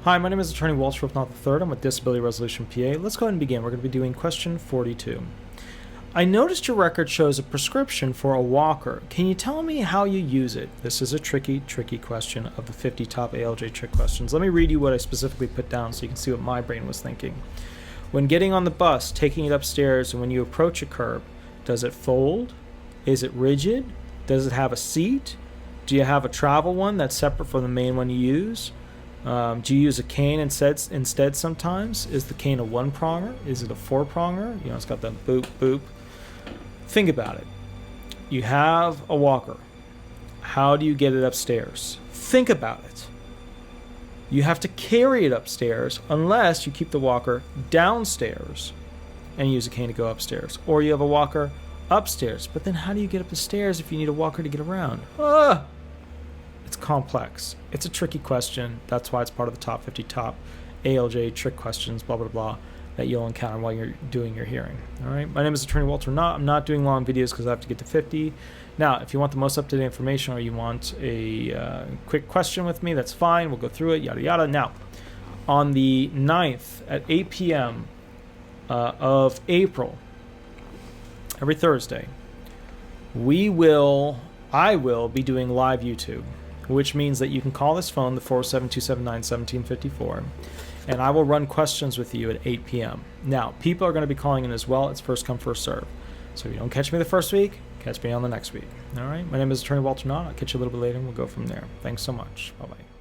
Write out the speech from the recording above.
Hi, my name is Attorney Walter Rudolph Hnot III. I'm with Disability Resolution PA. Let's go ahead and begin. We're going to be doing question 42. I noticed your record shows a prescription for a walker. Can you tell me how you use it? This is a tricky question of the 50 top ALJ trick questions. Let me read you what I specifically put down so you can see what my brain was thinking. When getting on the bus, taking it upstairs, and when you approach a curb, does it fold? Is it rigid? Does it have a seat? Do you have a travel one that's separate from the main one you use? Do you use a cane instead sometimes? Is the cane a one-pronger? Is it a four-pronger? You know, it's got the boop, boop. Think about it. You have a walker. How do you get it upstairs? Think about it. You have to carry it upstairs unless you keep the walker downstairs and use a cane to go upstairs. Or you have a walker upstairs. But then how do you get up the stairs if you need a walker to get around? It's complex. It's a tricky question. That's why it's part of the top 50 top ALJ trick questions, blah, blah, blah, that you'll encounter while you're doing your hearing. All right. My name is Attorney Walter Hnot. I'm not doing long videos because I have to get to 50. Now, if you want the most up-to-date information or you want a quick question with me, that's fine. We'll go through it, yada, yada. Now, on the 9th at 8 p.m. Of April, every Thursday, I will be doing live YouTube, which means that you can call this phone, the 407-279-1754, and I will run questions with you at 8 p.m. Now, people are going to be calling in as well. It's first come, first serve. So if you don't catch me the first week, catch me on the next week. All right? My name is Attorney Walter Hnot. I'll catch you a little bit later, and we'll go from there. Thanks so much. Bye-bye.